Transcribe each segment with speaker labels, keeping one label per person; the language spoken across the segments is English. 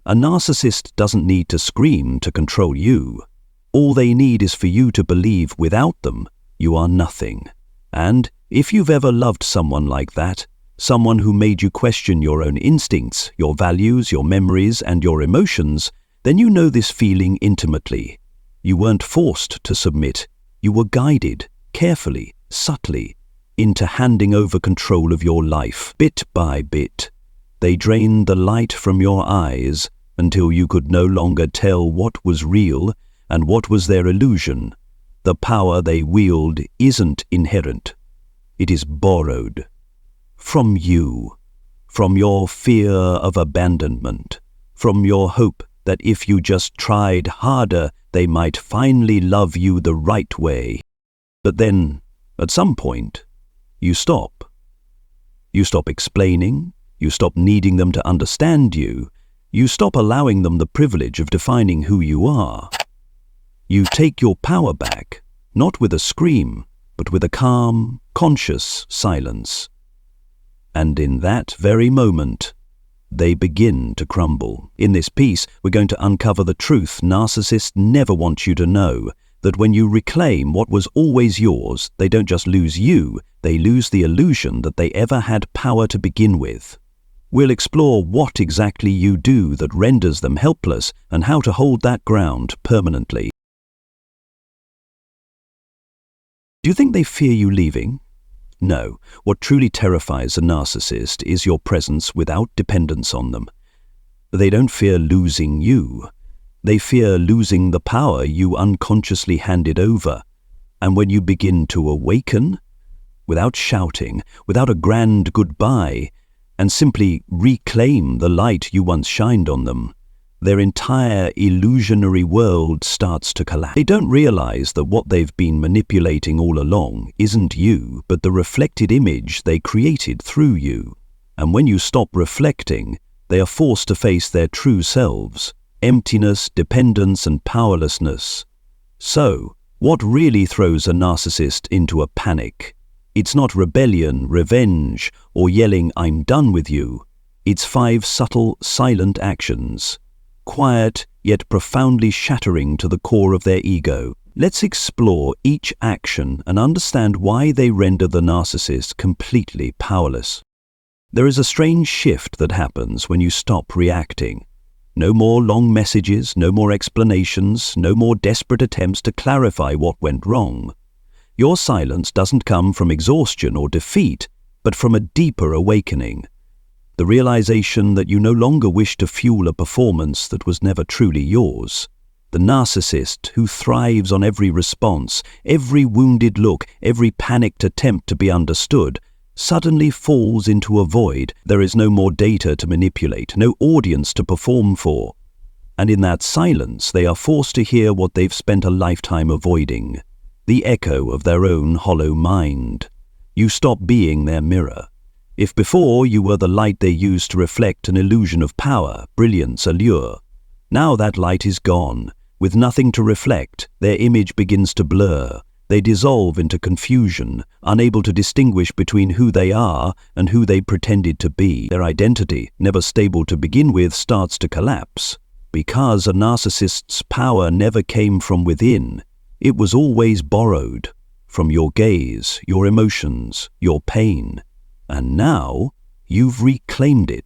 Speaker 1: A narcissist doesn't need to scream to control you. All they need is for you to believe without them, you are nothing. And if you've ever loved someone like that, someone who made you question your own instincts, your values, your memories, and your emotions, then you know this feeling intimately. You weren't forced to submit. You were guided, carefully, subtly, into handing over control of your life, bit by bit. They drained the light from your eyes until you could no longer tell what was real and what was their illusion. The power they wield isn't inherent. It is borrowed. From you, from your fear of abandonment, from your hope that if you just tried harder, they might finally love you the right way. But then, at some point, you stop. You stop explaining, you stop needing them to understand you, you stop allowing them the privilege of defining who you are. You take your power back, not with a scream, but with a calm, conscious silence. And in that very moment, they begin to crumble. In this piece, we're going to uncover the truth narcissists never want you to know, that when you reclaim what was always yours, they don't just lose you, they lose the illusion that they ever had power to begin with. We'll explore what exactly you do that renders them helpless and how to hold that ground permanently. Do you think they fear you leaving? No, what truly terrifies a narcissist is your presence without dependence on them. They don't fear losing you. They fear losing the power you unconsciously handed over. And when you begin to awaken, without shouting, without a grand goodbye, and simply reclaim the light you once shined on them, their entire illusionary world starts to collapse. They don't realize that what they've been manipulating all along isn't you, but the reflected image they created through you. And when you stop reflecting, they are forced to face their true selves, emptiness, dependence, and powerlessness. So, what really throws a narcissist into a panic? It's not rebellion, revenge, or yelling, "I'm done with you." It's 5 subtle, silent actions. Quiet, yet profoundly shattering to the core of their ego. Let's explore each action and understand why they render the narcissist completely powerless. There is a strange shift that happens when you stop reacting. No more long messages, no more explanations, no more desperate attempts to clarify what went wrong. Your silence doesn't come from exhaustion or defeat, but from a deeper awakening. The realization that you no longer wish to fuel a performance that was never truly yours. The narcissist who thrives on every response, every wounded look, every panicked attempt to be understood, suddenly falls into a void. There is no more data to manipulate, no audience to perform for. And in that silence, they are forced to hear what they've spent a lifetime avoiding, the echo of their own hollow mind. You stop being their mirror. If before you were the light they used to reflect an illusion of power, brilliance, allure, now that light is gone. With nothing to reflect, their image begins to blur. They dissolve into confusion, unable to distinguish between who they are and who they pretended to be. Their identity, never stable to begin with, starts to collapse. Because a narcissist's power never came from within, it was always borrowed from your gaze, your emotions, your pain. And now, you've reclaimed it.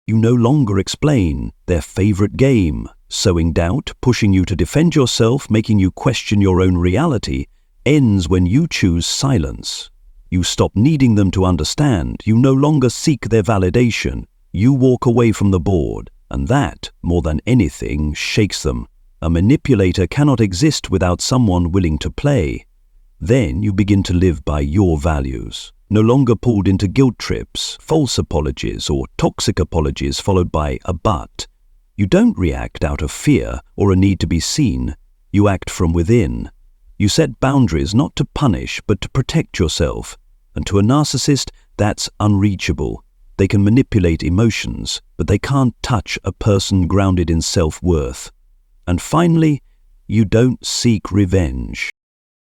Speaker 1: You no longer explain their favorite game, sowing doubt, pushing you to defend yourself, making you question your own reality, ends when you choose silence. You stop needing them to understand. You no longer seek their validation. You walk away from the board, and that, more than anything, shakes them. A manipulator cannot exist without someone willing to play. Then you begin to live by your values. No longer pulled into guilt trips, false apologies, or toxic apologies followed by a but. You don't react out of fear or a need to be seen. You act from within. You set boundaries not to punish but to protect yourself. And to a narcissist, that's unreachable. They can manipulate emotions, but they can't touch a person grounded in self-worth. And finally, you don't seek revenge.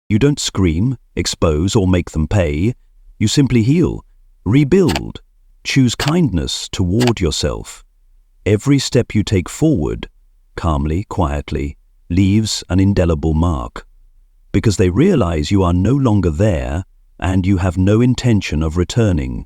Speaker 1: You don't scream, expose, or make them pay. You simply heal, rebuild, choose kindness toward yourself. Every step you take forward, calmly, quietly, leaves an indelible mark, because they realize you are no longer there and you have no intention of returning.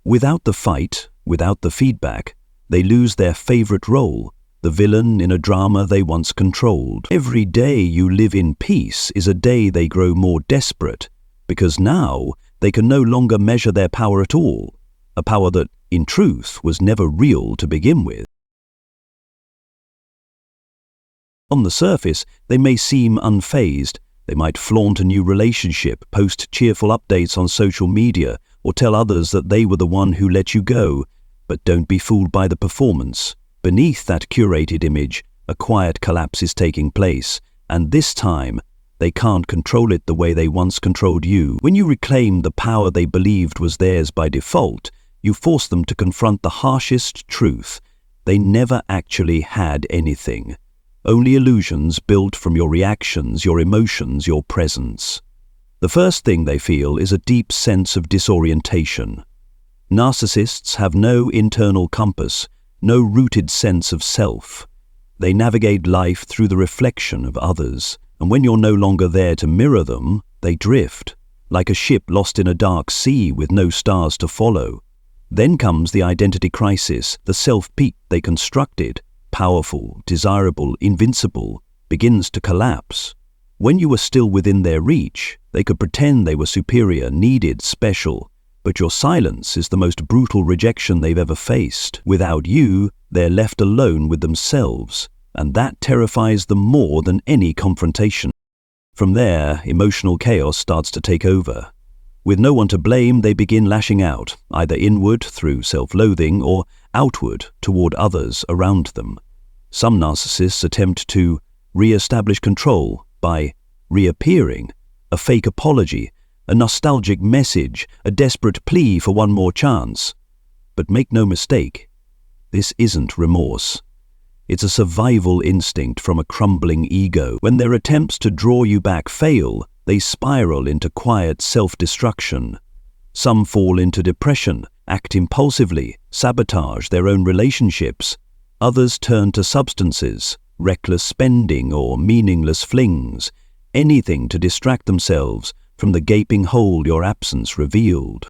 Speaker 1: Without the fight, without the feedback, they lose their favorite role, the villain in a drama they once controlled. Every day you live in peace is a day they grow more desperate, because now they can no longer measure their power at all, a power that, in truth, was never real to begin with. On the surface, they may seem unfazed. They might flaunt a new relationship, post cheerful updates on social media, or tell others that they were the one who let you go. But don't be fooled by the performance. Beneath that curated image, a quiet collapse is taking place, and this time, they can't control it the way they once controlled you. When you reclaim the power they believed was theirs by default, you force them to confront the harshest truth. They never actually had anything. Only illusions built from your reactions, your emotions, your presence. The first thing they feel is a deep sense of disorientation. Narcissists have no internal compass, no rooted sense of self. They navigate life through the reflection of others, and when you're no longer there to mirror them, they drift, like a ship lost in a dark sea with no stars to follow. Then comes the identity crisis, the self-peak they constructed, powerful, desirable, invincible, begins to collapse. When you were still within their reach, they could pretend they were superior, needed, special, but your silence is the most brutal rejection they've ever faced. Without you, they're left alone with themselves, and that terrifies them more than any confrontation. From there, emotional chaos starts to take over. With no one to blame, they begin lashing out, either inward through self-loathing or outward toward others around them. Some narcissists attempt to re-establish control by reappearing, a fake apology, a nostalgic message, a desperate plea for one more chance. But make no mistake, this isn't remorse. It's a survival instinct from a crumbling ego. When their attempts to draw you back fail, they spiral into quiet self-destruction. Some fall into depression, act impulsively, sabotage their own relationships. Others turn to substances, reckless spending or meaningless flings, anything to distract themselves from the gaping hole your absence revealed.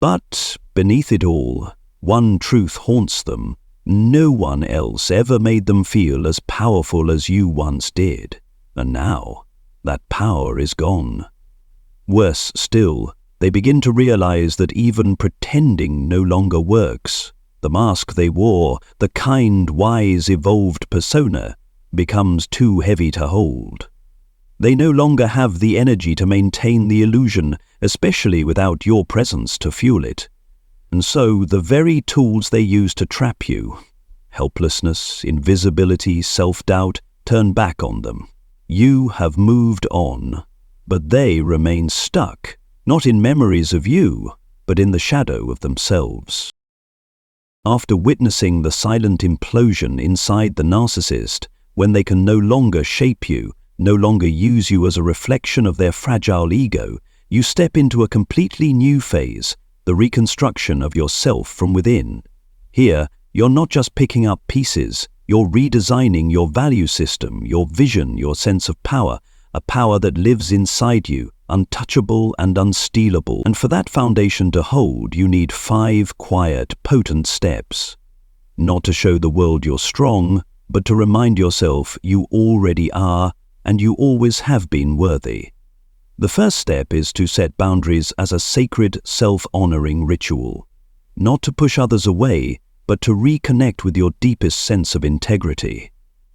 Speaker 1: But beneath it all, one truth haunts them. No one else ever made them feel as powerful as you once did. And now, that power is gone. Worse still, they begin to realize that even pretending no longer works. The mask they wore, the kind, wise, evolved persona, becomes too heavy to hold. They no longer have the energy to maintain the illusion, especially without your presence to fuel it. And so the very tools they use to trap you, helplessness, invisibility, self-doubt, turn back on them. You have moved on, but they remain stuck, not in memories of you, but in the shadow of themselves. After witnessing the silent implosion inside the narcissist, when they can no longer shape you, no longer use you as a reflection of their fragile ego, you step into a completely new phase, the reconstruction of yourself from within. Here, you're not just picking up pieces, you're redesigning your value system, your vision, your sense of power, a power that lives inside you, untouchable and unstealable. And for that foundation to hold, you need 5 quiet, potent steps. Not to show the world you're strong, but to remind yourself you already are, and you always have been worthy. The first step is to set boundaries as a sacred, self-honoring ritual. Not to push others away, but to reconnect with your deepest sense of integrity.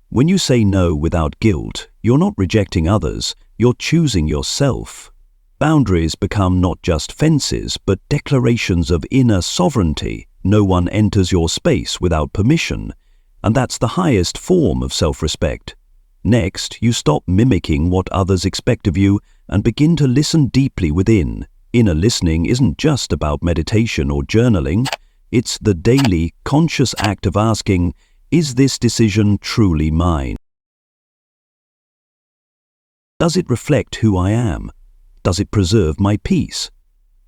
Speaker 1: When you say no without guilt, you're not rejecting others, you're choosing yourself. Boundaries become not just fences, but declarations of inner sovereignty. No one enters your space without permission, and that's the highest form of self-respect. Next, you stop mimicking what others expect of you and begin to listen deeply within. Inner listening isn't just about meditation or journaling. It's the daily, conscious act of asking, is this decision truly mine? Does it reflect who I am? Does it preserve my peace?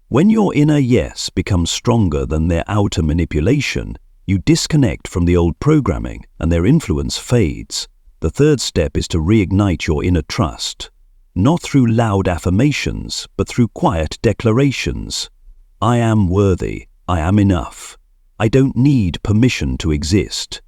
Speaker 1: When your inner yes becomes stronger than their outer manipulation, You disconnect from the old programming and their influence fades. The third step is to reignite your inner trust, not through loud affirmations, but through quiet declarations. I am worthy. I am enough. I don't need permission to exist.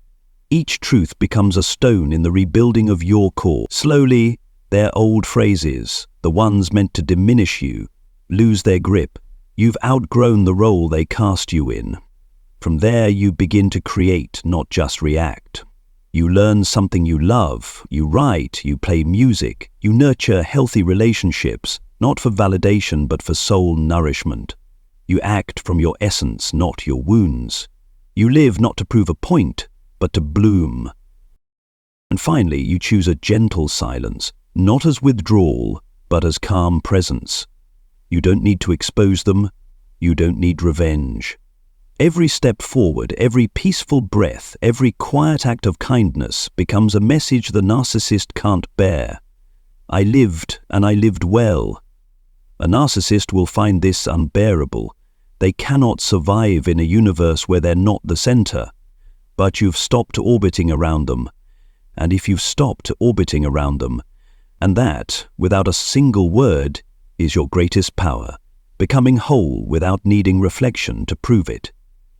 Speaker 1: Each truth becomes a stone in the rebuilding of your core. Slowly, their old phrases, the ones meant to diminish you, lose their grip. You've outgrown the role they cast you in. From there, you begin to create, not just react. You learn something you love, you write, you play music, you nurture healthy relationships, not for validation but for soul nourishment. You act from your essence, not your wounds. You live not to prove a point, but to bloom. And finally, you choose a gentle silence, not as withdrawal, but as calm presence. You don't need to expose them. You don't need revenge. Every step forward, every peaceful breath, every quiet act of kindness becomes a message the narcissist can't bear. I lived, and I lived well. A narcissist will find this unbearable. They cannot survive in a universe where they're not the center. But you've stopped orbiting around them. And if you've stopped orbiting around them, and that, without a single word, is your greatest power, becoming whole without needing reflection to prove it.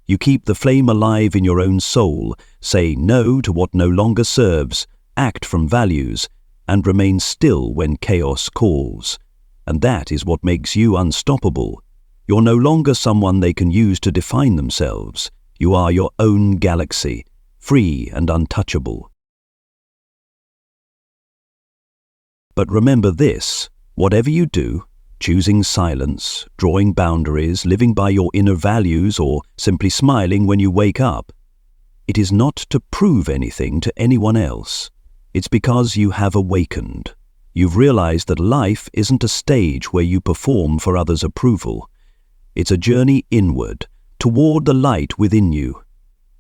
Speaker 1: You keep the flame alive in your own soul, say no to what no longer serves, act from values, and remain still when chaos calls. And that is what makes you unstoppable. You're no longer someone they can use to define themselves. You are your own galaxy, free and untouchable. But remember this, whatever you do, choosing silence, drawing boundaries, living by your inner values, or simply smiling when you wake up, it is not to prove anything to anyone else. It's because you have awakened. You've realized that life isn't a stage where you perform for others' approval. It's a journey inward, toward the light within you.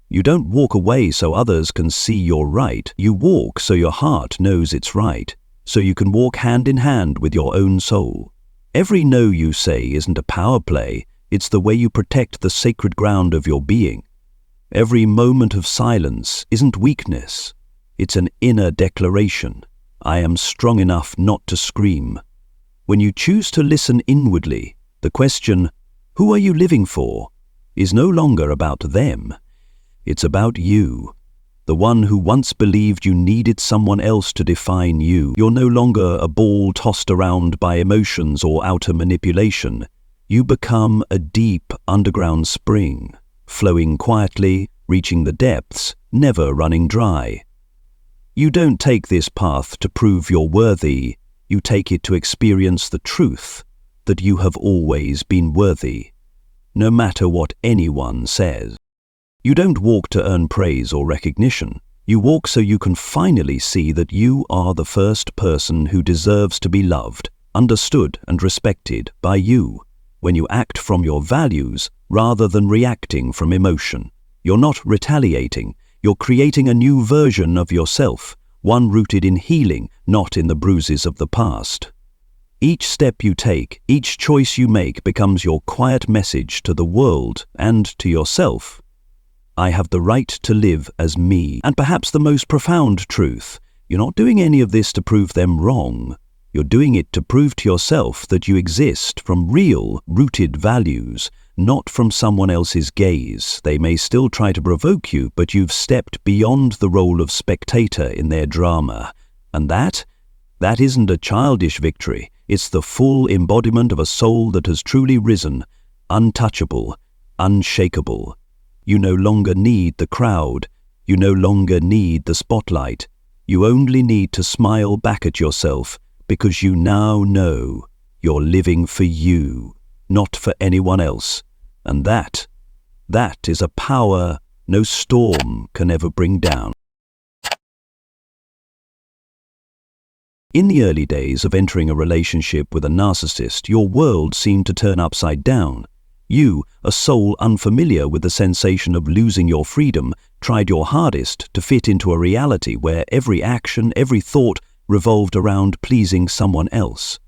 Speaker 1: You don't walk away so others can see you're right. You walk so your heart knows it's right, so you can walk hand in hand with your own soul. Every no you say isn't a power play, it's the way you protect the sacred ground of your being. Every moment of silence isn't weakness, it's an inner declaration. I am strong enough not to scream. When you choose to listen inwardly, the question, who are you living for, is no longer about them. It's about you. The one who once believed you needed someone else to define you. You're no longer a ball tossed around by emotions or outer manipulation. You become a deep underground spring, flowing quietly, reaching the depths, never running dry. You don't take this path to prove you're worthy. You take it to experience the truth that you have always been worthy, no matter what anyone says. You don't walk to earn praise or recognition. You walk so you can finally see that you are the first person who deserves to be loved, understood and respected by you. When you act from your values rather than reacting from emotion, you're not retaliating, you're creating a new version of yourself, one rooted in healing, not in the bruises of the past. Each step you take, each choice you make becomes your quiet message to the world and to yourself. I have the right to live as me. And perhaps the most profound truth, you're not doing any of this to prove them wrong. You're doing it to prove to yourself that you exist from real, rooted values, not from someone else's gaze. They may still try to provoke you, but you've stepped beyond the role of spectator in their drama. And that isn't a childish victory. It's the full embodiment of a soul that has truly risen, untouchable, unshakable. You no longer need the crowd. You no longer need the spotlight. You only need to smile back at yourself because you now know you're living for you, not for anyone else. And that is a power no storm can ever bring down. In the early days of entering a relationship with a narcissist, your world seemed to turn upside down. You, a soul unfamiliar with the sensation of losing your freedom, tried your hardest to fit into a reality where every action, every thought revolved around pleasing someone else.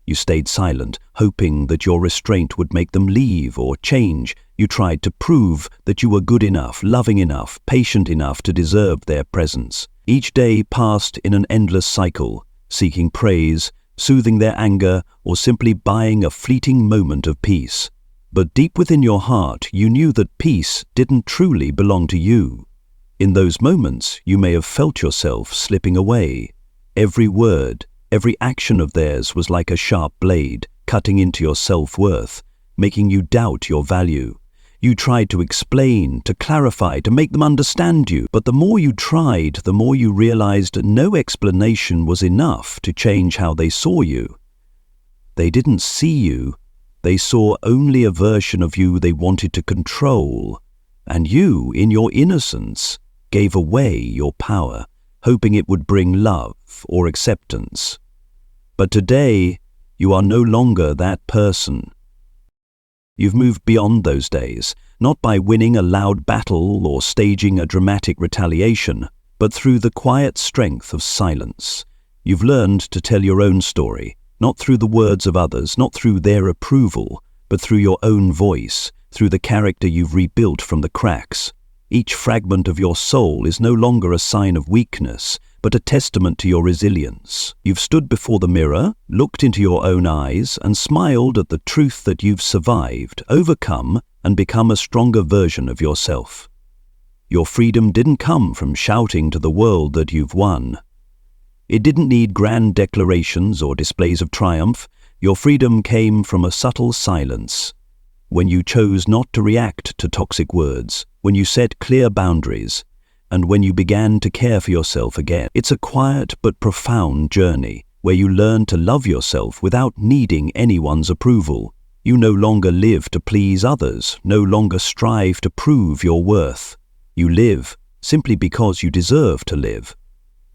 Speaker 1: You stayed silent, hoping that your restraint would make them leave or change. You tried to prove that you were good enough, loving enough, patient enough to deserve their presence. Each day passed in an endless cycle, seeking praise, soothing their anger, or simply buying a fleeting moment of peace. But deep within your heart, you knew that peace didn't truly belong to you. In those moments, you may have felt yourself slipping away. Every word, every action of theirs was like a sharp blade, cutting into your self-worth, making you doubt your value. You tried to explain, to clarify, to make them understand you, but the more you tried, the more you realized no explanation was enough to change how they saw you. They didn't see you. They saw only a version of you they wanted to control, and you, in your innocence, gave away your power, hoping it would bring love or acceptance. But today, you are no longer that person. You've moved beyond those days, not by winning a loud battle or staging a dramatic retaliation, but through the quiet strength of silence. You've learned to tell your own story, not through the words of others, not through their approval, but through your own voice, through the character you've rebuilt from the cracks. Each fragment of your soul is no longer a sign of weakness, but a testament to your resilience. You've stood before the mirror, looked into your own eyes, and smiled at the truth that you've survived, overcome, and become a stronger version of yourself. Your freedom didn't come from shouting to the world that you've won. It didn't need grand declarations or displays of triumph. Your freedom came from a subtle silence. When you chose not to react to toxic words, when you set clear boundaries, and when you began to care for yourself again. It's a quiet but profound journey where you learn to love yourself without needing anyone's approval. You no longer live to please others, no longer strive to prove your worth. You live simply because you deserve to live.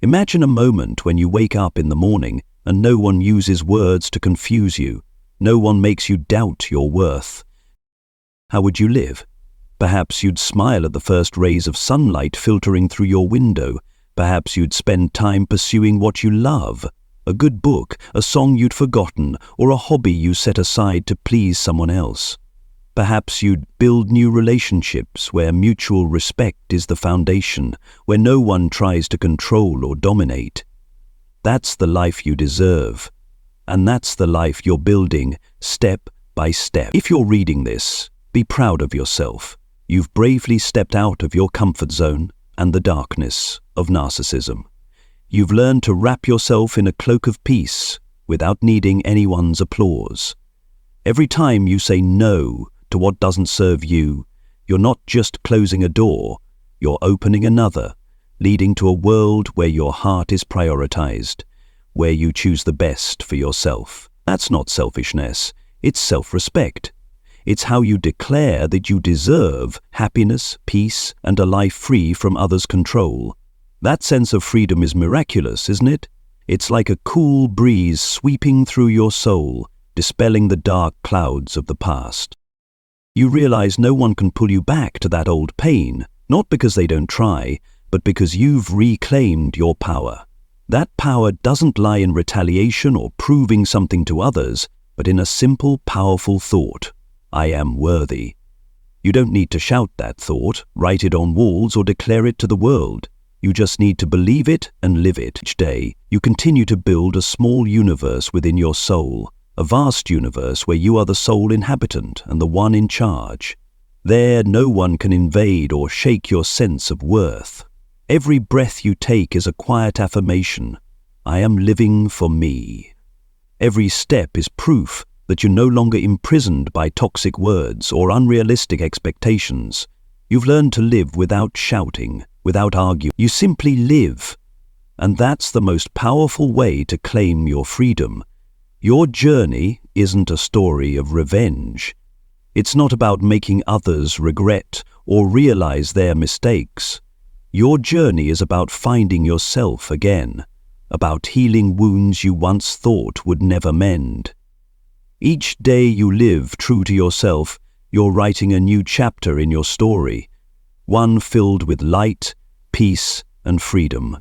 Speaker 1: Imagine a moment when you wake up in the morning and no one uses words to confuse you. No one makes you doubt your worth. How would you live? Perhaps you'd smile at the first rays of sunlight filtering through your window. Perhaps you'd spend time pursuing what you love, a good book, a song you'd forgotten, or a hobby you set aside to please someone else. Perhaps you'd build new relationships where mutual respect is the foundation, where no one tries to control or dominate. That's the life you deserve, and that's the life you're building step by step. If you're reading this, be proud of yourself. You've bravely stepped out of your comfort zone and the darkness of narcissism. You've learned to wrap yourself in a cloak of peace without needing anyone's applause. Every time you say no to what doesn't serve you, you're not just closing a door, you're opening another, leading to a world where your heart is prioritized, where you choose the best for yourself. That's not selfishness, it's self-respect. It's how you declare that you deserve happiness, peace, and a life free from others' control. That sense of freedom is miraculous, isn't it? It's like a cool breeze sweeping through your soul, dispelling the dark clouds of the past. You realize no one can pull you back to that old pain, not because they don't try, but because you've reclaimed your power. That power doesn't lie in retaliation or proving something to others, but in a simple, powerful thought. I am worthy. You don't need to shout that thought, write it on walls, or declare it to the world. You just need to believe it and live it. Each day, you continue to build a small universe within your soul, a vast universe where you are the sole inhabitant and the one in charge. There, no one can invade or shake your sense of worth. Every breath you take is a quiet affirmation. I am living for me. Every step is proof that you're no longer imprisoned by toxic words or unrealistic expectations. You've learned to live without shouting, without arguing. You simply live. And that's the most powerful way to claim your freedom. Your journey isn't a story of revenge. It's not about making others regret or realize their mistakes. Your journey is about finding yourself again, about healing wounds you once thought would never mend. Each day you live true to yourself, you're writing a new chapter in your story, one filled with light, peace, and freedom.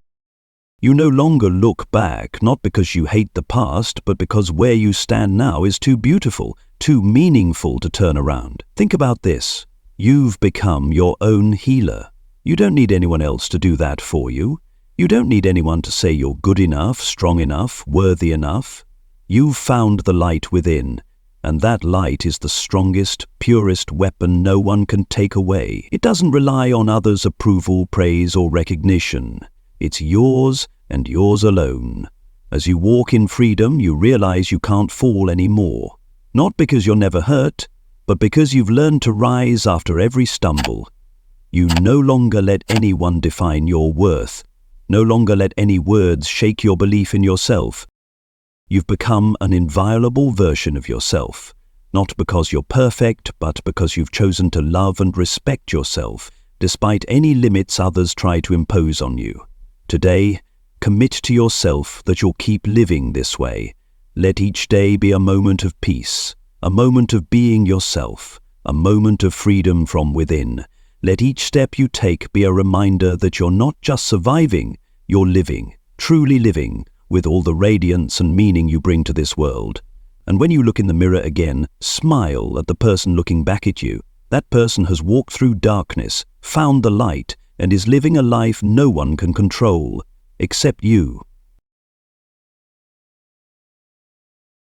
Speaker 1: You no longer look back, not because you hate the past, but because where you stand now is too beautiful, too meaningful to turn around. Think about this. You've become your own healer. You don't need anyone else to do that for you. You don't need anyone to say you're good enough, strong enough, worthy enough. You've found the light within, and that light is the strongest, purest weapon no one can take away. It doesn't rely on others' approval, praise, or recognition. It's yours and yours alone. As you walk in freedom, you realize you can't fall anymore. Not because you're never hurt, but because you've learned to rise after every stumble. You no longer let anyone define your worth. No longer let any words shake your belief in yourself. You've become an inviolable version of yourself, not because you're perfect, but because you've chosen to love and respect yourself, despite any limits others try to impose on you. Today, commit to yourself that you'll keep living this way. Let each day be a moment of peace, a moment of being yourself, a moment of freedom from within. Let each step you take be a reminder that you're not just surviving, you're living, truly living, with all the radiance and meaning you bring to this world. And when you look in the mirror again, smile at the person looking back at you. That person has walked through darkness, found the light, and is living a life no one can control, except you.